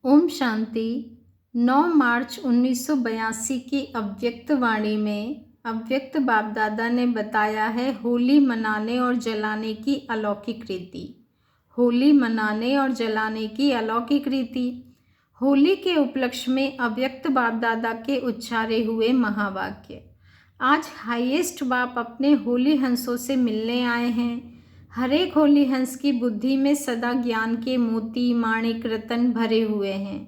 ओम शांति। 9 मार्च 1982 की अव्यक्त वाणी में अव्यक्त बाप दादा ने बताया है होली मनाने और जलाने की अलौकिक रीति। होली मनाने और जलाने की अलौकिक रीति। होली के उपलक्ष्य में अव्यक्त बाप दादा के उच्चारे हुए महावाक्य। आज हाईएस्ट बाप अपने होली हंसों से मिलने आए हैं। हर एक होली हंस की बुद्धि में सदा ज्ञान के मोती माणिक रतन भरे हुए हैं।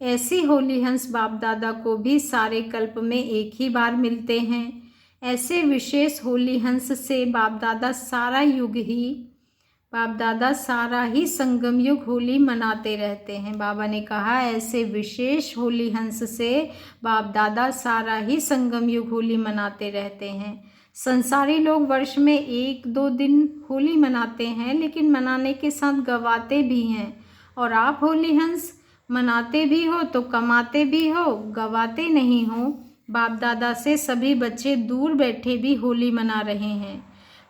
ऐसी होली हंस बाप दादा को भी सारे कल्प में एक ही बार मिलते हैं। ऐसे विशेष होली हंस से बाप दादा सारा ही संगम युग होली मनाते रहते हैं। बाबा ने कहा ऐसे विशेष होली हंस से बाप दादा सारा ही संगम युग होली मनाते रहते हैं। संसारी लोग वर्ष में 1-2 दिन होली मनाते हैं, लेकिन मनाने के साथ गवाते भी हैं। और आप होली हंस मनाते भी हो तो कमाते भी हो, गवाते नहीं हो। बाप दादा से सभी बच्चे दूर बैठे भी होली मना रहे हैं।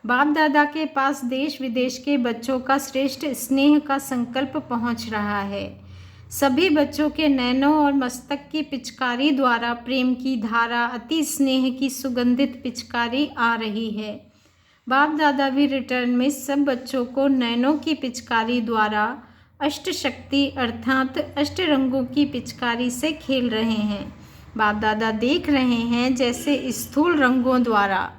बाप दादा के पास देश विदेश के बच्चों का श्रेष्ठ स्नेह का संकल्प पहुंच रहा है। सभी बच्चों के नैनों और मस्तक की पिचकारी द्वारा प्रेम की धारा, अति स्नेह की सुगंधित पिचकारी आ रही है। बाप दादा भी रिटर्न में सब बच्चों को नैनों की पिचकारी द्वारा अष्ट शक्ति अर्थात अष्ट रंगों की पिचकारी से खेल रहे हैं। बाप दादा देख रहे हैं जैसे स्थूल रंगों द्वारा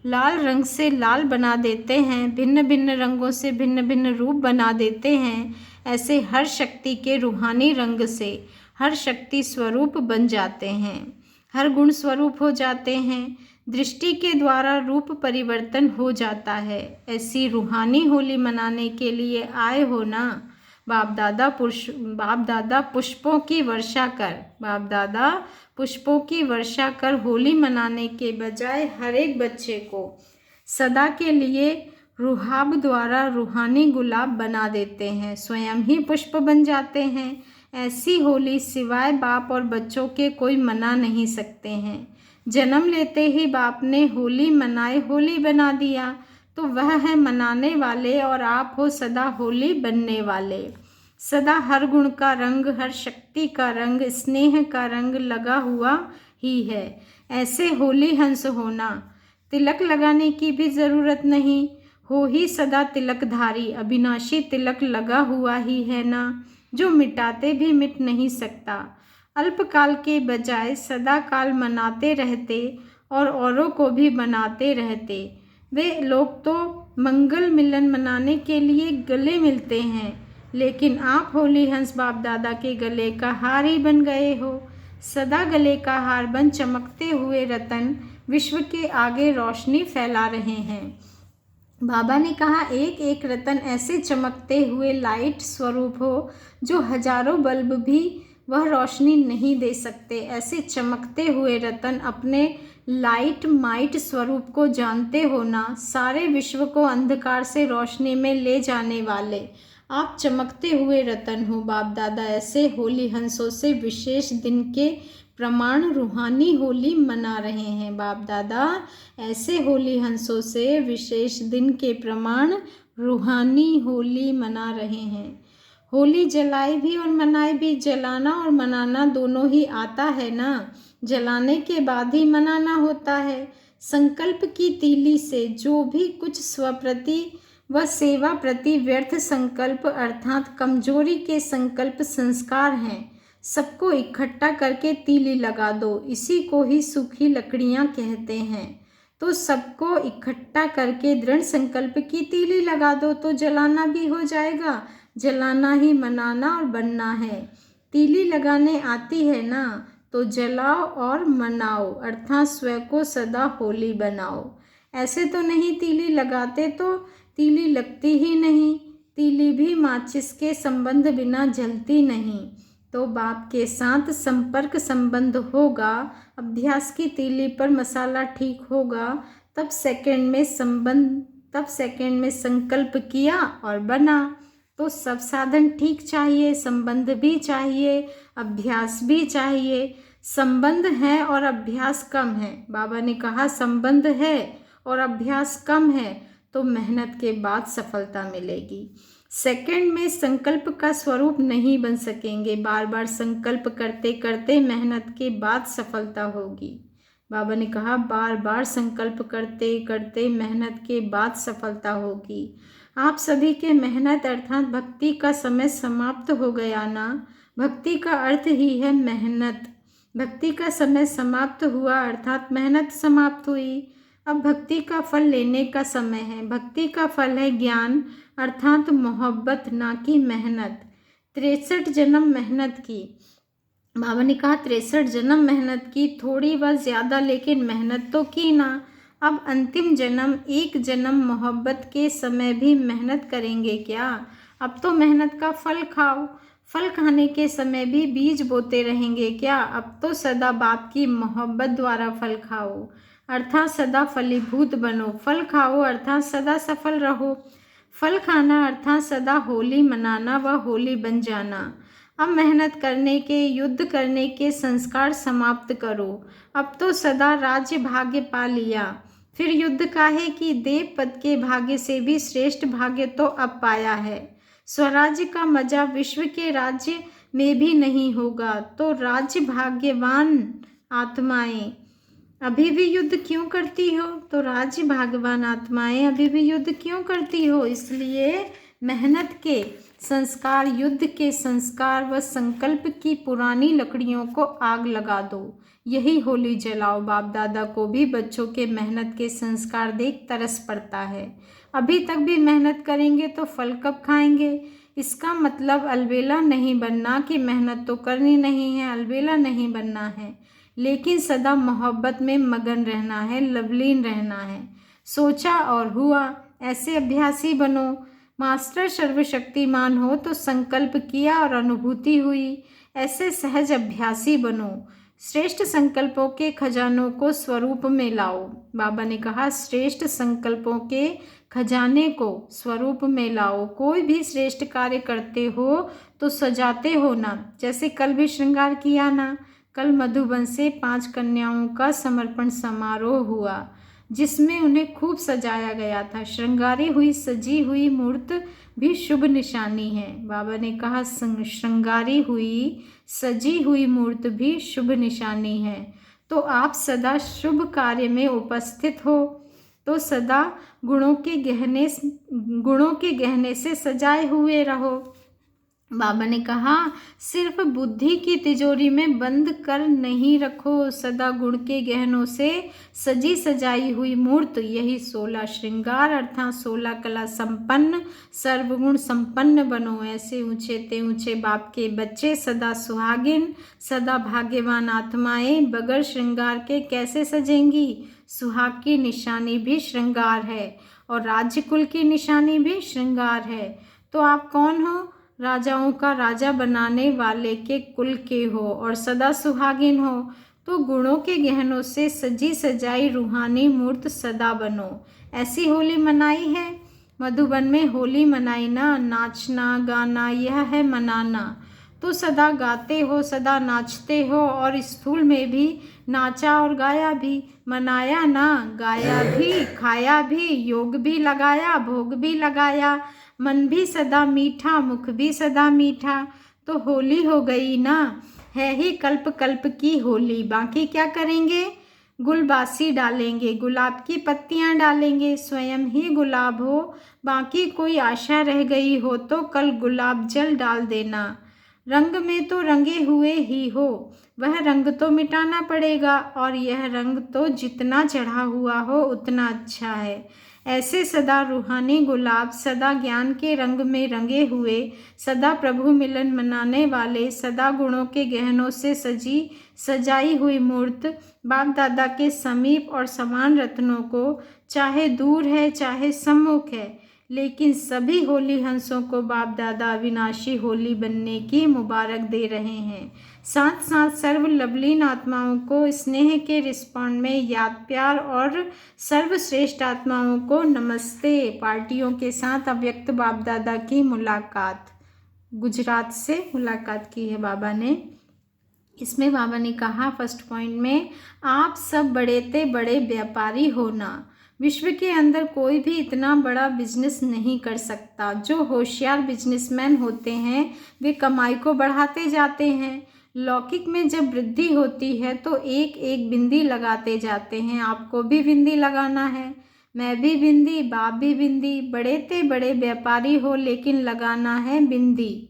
लाल रंग से लाल बना देते हैं, भिन्न भिन्न रंगों से भिन्न भिन्न रूप बना देते हैं, ऐसे हर शक्ति के रूहानी रंग से हर शक्ति स्वरूप बन जाते हैं, हर गुण स्वरूप हो जाते हैं। दृष्टि के द्वारा रूप परिवर्तन हो जाता है। ऐसी रूहानी होली मनाने के लिए आए हो ना। बाप दादा पुष्पों की वर्षा कर होली मनाने के बजाय हर एक बच्चे को सदा के लिए रुहाब द्वारा रूहानी गुलाब बना देते हैं, स्वयं ही पुष्प बन जाते हैं। ऐसी होली सिवाय बाप और बच्चों के कोई मना नहीं सकते हैं। जन्म लेते ही बाप ने होली मनाए होली बना दिया, तो वह है मनाने वाले और आप हो सदा होली बनने वाले। सदा हर गुण का रंग, हर शक्ति का रंग, स्नेह का रंग लगा हुआ ही है। ऐसे होली हंस होना। तिलक लगाने की भी ज़रूरत नहीं, हो ही सदा तिलकधारी। अविनाशी तिलक लगा हुआ ही है ना, जो मिटाते भी मिट नहीं सकता। अल्पकाल के बजाय सदा काल मनाते रहते और औरों को भी बनाते रहते। वे लोग तो मंगल मिलन मनाने के लिए गले मिलते हैं, लेकिन आप होली हंस बाप दादा के गले का हार ही बन गए हो। सदा गले का हार बन चमकते हुए रतन विश्व के आगे रोशनी फैला रहे हैं। बाबा ने कहा एक एक रतन ऐसे चमकते हुए लाइट स्वरूप हो जो हजारों बल्ब भी वह रोशनी नहीं दे सकते। ऐसे चमकते हुए रतन अपने लाइट माइट स्वरूप को जानते हो ना। सारे विश्व को अंधकार से रोशनी में ले जाने वाले आप चमकते हुए रतन हो। बाप दादा ऐसे होली हंसों से विशेष दिन के प्रमाण रूहानी होली मना रहे हैं। बाप दादा ऐसे होली हंसों से विशेष दिन के प्रमाण रूहानी होली मना रहे हैं। होली जलाई भी और मनाए भी। जलाना और मनाना दोनों ही आता है ना, जलाने के बाद ही मनाना होता है। संकल्प की तीली से जो भी कुछ स्वप्रति व सेवा प्रति व्यर्थ संकल्प अर्थात कमजोरी के संकल्प संस्कार हैं, सबको इकट्ठा करके तीली लगा दो। इसी को ही सूखी लकड़ियां कहते हैं। तो सबको इकट्ठा करके दृढ़ संकल्प की तीली लगा दो, तो जलाना भी हो जाएगा। जलाना ही मनाना और बनना है। तीली लगाने आती है ना, तो जलाओ और मनाओ अर्थात स्वयं को सदा होली बनाओ। ऐसे तो नहीं तीली लगाते तो तीली लगती ही नहीं। तीली भी माचिस के संबंध बिना जलती नहीं। तो बाप के साथ संपर्क संबंध होगा, अभ्यास की तीली पर मसाला ठीक होगा, तब सेकंड में संकल्प किया और बना। तो सब साधन ठीक चाहिए, संबंध भी चाहिए, अभ्यास भी चाहिए। संबंध है और अभ्यास कम है। बाबा ने कहा संबंध है और अभ्यास कम है तो मेहनत के बाद सफलता मिलेगी। सेकंड में संकल्प का स्वरूप नहीं बन सकेंगे। बार बार संकल्प करते करते मेहनत के बाद सफलता होगी। बाबा ने कहा बार बार संकल्प करते करते मेहनत के बाद सफलता होगी। आप सभी के मेहनत अर्थात भक्ति का समय समाप्त हो गया ना। भक्ति का अर्थ ही है मेहनत। भक्ति का समय समाप्त हुआ अर्थात मेहनत समाप्त हुई। अब भक्ति का फल लेने का समय है। भक्ति का फल है ज्ञान अर्थात मोहब्बत, ना कि मेहनत। 63 जन्म मेहनत की। बाबा ने कहा 63 जन्म मेहनत की, थोड़ी व ज़्यादा, लेकिन मेहनत तो की ना। अब अंतिम जन्म, एक जन्म मोहब्बत के समय भी मेहनत करेंगे क्या? अब तो मेहनत का फल खाओ। फल खाने के समय भी बीज बोते रहेंगे क्या? अब तो सदा बाप की मोहब्बत द्वारा फल खाओ अर्थात सदा फलीभूत बनो। फल खाओ अर्थात सदा सफल रहो। फल खाना अर्थात सदा होली मनाना व होली बन जाना। अब मेहनत करने के, युद्ध करने के संस्कार समाप्त करो। अब तो सदा राज्य भाग्य पा लिया, फिर युद्ध काहे की? देव पद के भाग्य से भी श्रेष्ठ भाग्य तो अब पाया है। स्वराज्य का मजा विश्व के राज्य में भी नहीं होगा, तो राज्य भाग्यवान आत्माएं अभी भी युद्ध क्यों करती हो? तो राज्य भाग्यवान आत्माएं अभी भी युद्ध क्यों करती हो? इसलिए मेहनत के संस्कार, युद्ध के संस्कार व संकल्प की पुरानी लकड़ियों को आग लगा दो। यही होली जलाओ। बाप दादा को भी बच्चों के मेहनत के संस्कार देख तरस पड़ता है। अभी तक भी मेहनत करेंगे तो फल कब खाएंगे? इसका मतलब अलबेला नहीं बनना कि मेहनत तो करनी नहीं है, अलबेला नहीं बनना है, लेकिन सदा मोहब्बत में मगन रहना है, लवलीन रहना है। सोचा और हुआ, ऐसे अभ्यासी बनो। मास्टर सर्वशक्तिमान हो तो संकल्प किया और अनुभूति हुई, ऐसे सहज अभ्यासी बनो। श्रेष्ठ संकल्पों के खजानों को स्वरूप में लाओ। बाबा ने कहा श्रेष्ठ संकल्पों के खजाने को स्वरूप में लाओ। कोई भी श्रेष्ठ कार्य करते हो तो सजाते हो ना, जैसे कल भी श्रृंगार किया ना। कल मधुबन से 5 कन्याओं का समर्पण समारोह हुआ, जिसमें उन्हें खूब सजाया गया था। श्रृंगारी हुई सजी हुई मूर्त भी शुभ निशानी है। बाबा ने कहा श्रृंगारी हुई सजी हुई मूर्त भी शुभ निशानी है। तो आप सदा शुभ कार्य में उपस्थित हो, तो सदा गुणों के गहने से सजाए हुए रहो। बाबा ने कहा सिर्फ बुद्धि की तिजोरी में बंद कर नहीं रखो, सदा गुण के गहनों से सजी सजाई हुई मूर्त, यही 16 श्रृंगार अर्थात 16 कला संपन्न सर्वगुण संपन्न बनो। ऐसे ऊंचे ते ऊंचे बाप के बच्चे, सदा सुहागिन, सदा भाग्यवान आत्माएं बगैर श्रृंगार के कैसे सजेंगी? सुहाग की निशानी भी श्रृंगार है और राज्यकुल की निशानी भी श्रृंगार है। तो आप कौन हो? राजाओं का राजा बनाने वाले के कुल के हो और सदा सुहागिन हो, तो गुणों के गहनों से सजी सजाई रूहानी मूर्त सदा बनो। ऐसी होली मनाई है। मधुबन में होली मनाई ना, नाचना गाना यह है मनाना। तो सदा गाते हो, सदा नाचते हो और स्थूल में भी नाचा और गाया भी। मनाया ना, गाया भी, खाया भी, योग भी लगाया, भोग भी लगाया, मन भी सदा मीठा, मुख भी सदा मीठा। तो होली हो गई ना, है ही कल्प कल्प की होली। बाकी क्या करेंगे? गुलबासी डालेंगे, गुलाब की पत्तियां डालेंगे, स्वयं ही गुलाब हो। बाकी कोई आशा रह गई हो तो कल गुलाब जल डाल देना। रंग में तो रंगे हुए ही हो, वह रंग तो मिटाना पड़ेगा, और यह रंग तो जितना चढ़ा हुआ हो उतना अच्छा है। ऐसे सदा रूहानी गुलाब, सदा ज्ञान के रंग में रंगे हुए, सदा प्रभु मिलन मनाने वाले, सदा गुणों के गहनों से सजाई हुई मूर्त बाप दादा के समीप और समान रत्नों को, चाहे दूर है चाहे सम्मुख है, लेकिन सभी होली हंसों को बाप दादा अविनाशी होली बनने की मुबारक दे रहे हैं। साथ साथ सर्व लवलीन आत्माओं को स्नेह के रिस्पॉन्ड में याद प्यार और सर्वश्रेष्ठ आत्माओं को नमस्ते। पार्टियों के साथ अव्यक्त बाप दादा की मुलाकात, गुजरात से मुलाकात की है बाबा ने। इसमें बाबा ने कहा फर्स्ट पॉइंट में, आप सब बड़े ते बड़े व्यापारी हो ना। विश्व के अंदर कोई भी इतना बड़ा बिजनेस नहीं कर सकता। जो होशियार बिजनेसमैन होते हैं वे कमाई को बढ़ाते जाते हैं। लौकिक में जब वृद्धि होती है तो एक एक बिंदी लगाते जाते हैं। आपको भी बिंदी लगाना है, मैं भी बिंदी, बाप भी बिंदी। बड़े ते बड़े व्यापारी हो लेकिन लगाना है बिंदी।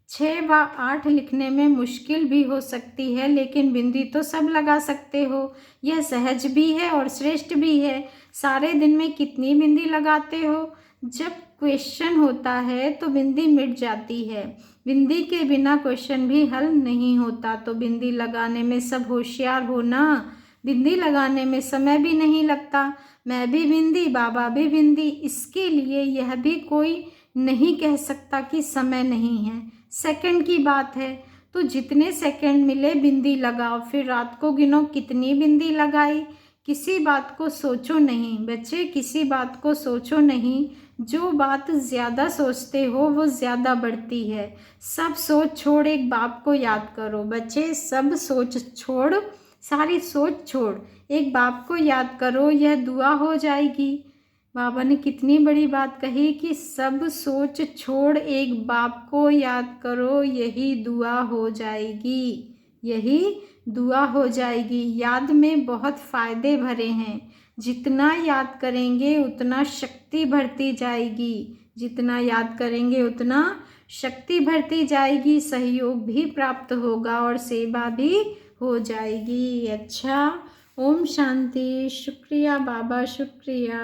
6 व 8 लिखने में मुश्किल भी हो सकती है लेकिन बिंदी तो सब लगा सकते हो। यह सहज भी है और श्रेष्ठ भी है। सारे दिन में कितनी बिंदी लगाते हो? जब क्वेश्चन होता है तो बिंदी मिट जाती है। बिंदी के बिना क्वेश्चन भी हल नहीं होता। तो बिंदी लगाने में सब होशियार हो ना। बिंदी लगाने में समय भी नहीं लगता। मैं भी बिंदी, बाबा भी बिंदी। इसके लिए यह भी कोई नहीं कह सकता कि समय नहीं है। सेकंड की बात है तो जितने सेकंड मिले बिंदी लगाओ। फिर रात को गिनो कितनी बिंदी लगाई। किसी बात को सोचो नहीं बच्चे, किसी बात को सोचो नहीं। जो बात ज़्यादा सोचते हो वो ज़्यादा बढ़ती है। सब सोच छोड़ एक बाप को याद करो बच्चे। सब सोच छोड़, सारी सोच छोड़, एक बाप को याद करो, यह दुआ हो जाएगी। बाबा ने कितनी बड़ी बात कही कि सब सोच छोड़ एक बाप को याद करो, यही दुआ हो जाएगी, यही दुआ हो जाएगी। याद में बहुत फ़ायदे भरे हैं। जितना याद करेंगे उतना शक्ति बढ़ती जाएगी। जितना याद करेंगे उतना शक्ति बढ़ती जाएगी। सहयोग भी प्राप्त होगा और सेवा भी हो जाएगी। अच्छा, ओम शांति। शुक्रिया बाबा, शुक्रिया।